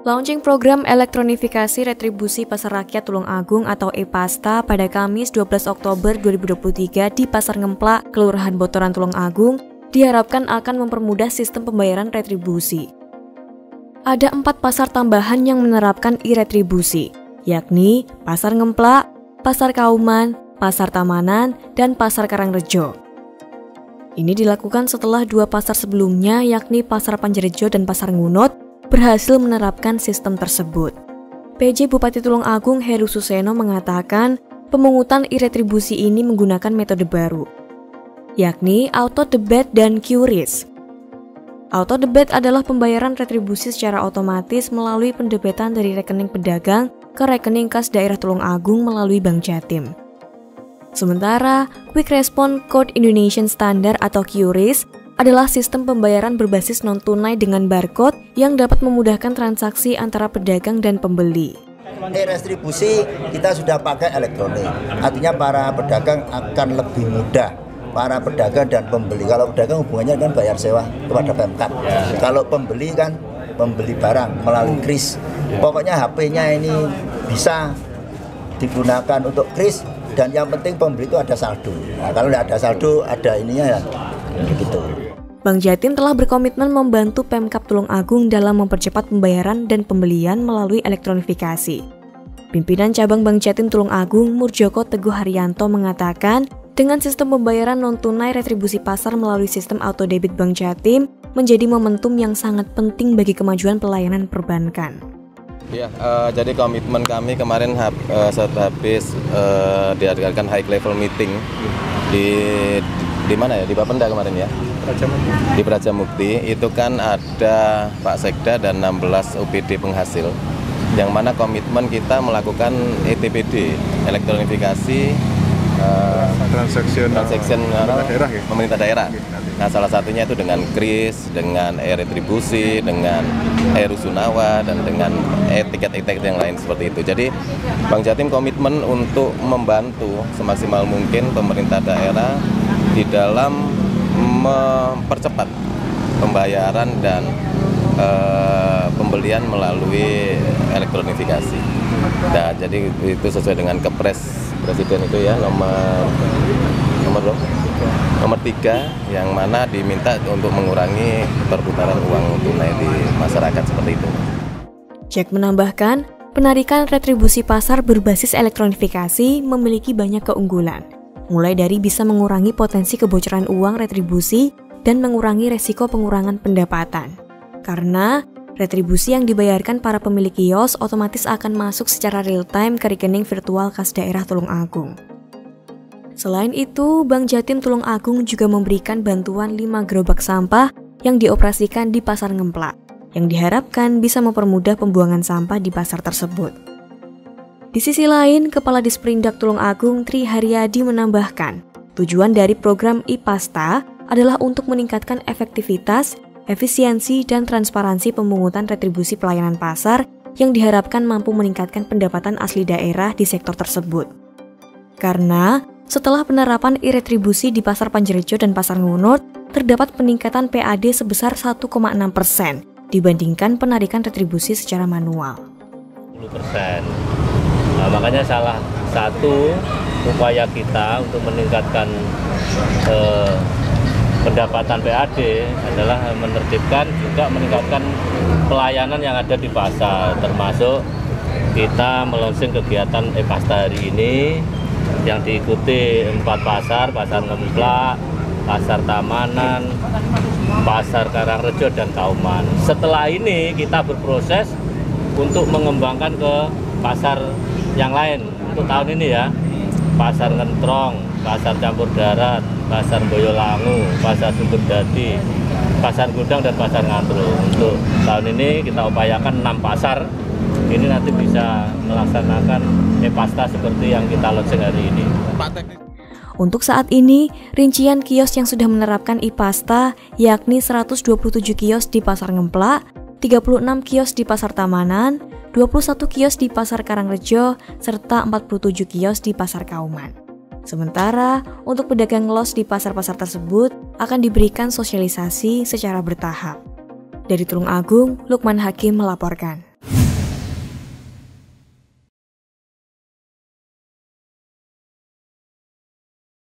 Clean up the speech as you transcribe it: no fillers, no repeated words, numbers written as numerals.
Launching program elektronifikasi retribusi Pasar Rakyat Tulungagung atau e-Pasta pada Kamis 12 Oktober 2023 di Pasar Ngemplak, Kelurahan Botoran Tulungagung, diharapkan akan mempermudah sistem pembayaran retribusi. Ada 4 pasar tambahan yang menerapkan e-retribusi, yakni Pasar Ngemplak, Pasar Kauman, Pasar Tamanan, dan Pasar Karangrejo. Ini dilakukan setelah 2 pasar sebelumnya, yakni Pasar Panjerejo dan Pasar Ngunut, berhasil menerapkan sistem tersebut. PJ Bupati Tulungagung Heru Suseno mengatakan pemungutan e-retribusi ini menggunakan metode baru, yakni auto debit dan QRIS. Auto debit adalah pembayaran retribusi secara otomatis melalui pendebetan dari rekening pedagang ke rekening kas daerah Tulungagung melalui Bank Jatim. Sementara Quick Response Code Indonesian Standard atau QRIS adalah sistem pembayaran berbasis non-tunai dengan barcode yang dapat memudahkan transaksi antara pedagang dan pembeli. E-retribusi kita sudah pakai elektronik, artinya para pedagang akan lebih mudah, para pedagang dan pembeli. Kalau pedagang hubungannya kan bayar sewa kepada Pemkab, kalau pembeli kan membeli barang melalui KRIS. Pokoknya HP-nya ini bisa digunakan untuk KRIS, dan yang penting pembeli itu ada saldo. Nah, kalau tidak ada saldo, ada ininya ya, begitu. Bank Jatim telah berkomitmen membantu Pemkab Tulungagung dalam mempercepat pembayaran dan pembelian melalui elektronifikasi. Pimpinan Cabang Bank Jatim Tulungagung Murjoko Teguh Haryanto mengatakan, dengan sistem pembayaran non-tunai retribusi pasar melalui sistem auto debit Bank Jatim menjadi momentum yang sangat penting bagi kemajuan pelayanan perbankan. Ya, jadi komitmen kami kemarin setelah habis diadakan high level meeting di mana ya? Di Bapenda kemarin ya? Di Prajamukti, itu kan ada Pak Sekda dan 16 OPD penghasil, yang mana komitmen kita melakukan ETPD, elektronifikasi transaction daerah, ya? Pemerintah daerah. Nah, salah satunya itu dengan KRIS, dengan e-retribusi, dengan e-rusunawa, dan dengan tiket-tiket yang lain seperti itu. Jadi Bank Jatim komitmen untuk membantu semaksimal mungkin pemerintah daerah di dalam mempercepat pembayaran dan pembelian melalui elektronifikasi. Nah, jadi itu sesuai dengan Kepres Presiden itu ya, nomor 3, yang mana diminta untuk mengurangi perputaran uang tunai di masyarakat seperti itu. Jack menambahkan, penarikan retribusi pasar berbasis elektronifikasi memiliki banyak keunggulan, mulai dari bisa mengurangi potensi kebocoran uang retribusi dan mengurangi resiko pengurangan pendapatan. Karena retribusi yang dibayarkan para pemilik kios otomatis akan masuk secara real-time ke rekening virtual kas daerah Tulungagung. Selain itu, Bank Jatim Tulungagung juga memberikan bantuan 5 gerobak sampah yang dioperasikan di Pasar Ngemplak, yang diharapkan bisa mempermudah pembuangan sampah di pasar tersebut. Di sisi lain, Kepala Disperindak Tulungagung Tri Haryadi menambahkan, tujuan dari program e-Pasta adalah untuk meningkatkan efektivitas, efisiensi, dan transparansi pemungutan retribusi pelayanan pasar yang diharapkan mampu meningkatkan pendapatan asli daerah di sektor tersebut. Karena setelah penerapan e-retribusi di Pasar Panjerejo dan Pasar Ngunut, terdapat peningkatan PAD sebesar 1,6% dibandingkan penarikan retribusi secara manual. 10%. Nah, makanya salah satu upaya kita untuk meningkatkan pendapatan PAD adalah meningkatkan pelayanan yang ada di pasar, termasuk kita melaunching kegiatan e-Pasta hari ini yang diikuti 4 pasar, Pasar Ngemplak, Pasar Tamanan, Pasar Karangrejo, dan Kauman. Setelah ini kita berproses untuk mengembangkan ke pasar yang lain untuk tahun ini ya, Pasar Ngentrong, Pasar Campur Darat, Pasar Boyolangu, Pasar Sumberdadi, Pasar Gudang, dan Pasar Ngantru. Untuk tahun ini kita upayakan 6 pasar ini nanti bisa melaksanakan e-Pasta seperti yang kita launching hari ini. Untuk saat ini, rincian kios yang sudah menerapkan e-Pasta yakni 127 kios di Pasar Ngemplak, 36 kios di Pasar Tamanan, 21 kios di Pasar Karangrejo, serta 47 kios di Pasar Kauman. Sementara, untuk pedagang los di pasar-pasar tersebut akan diberikan sosialisasi secara bertahap. Dari Tulungagung, Lukman Hakim melaporkan.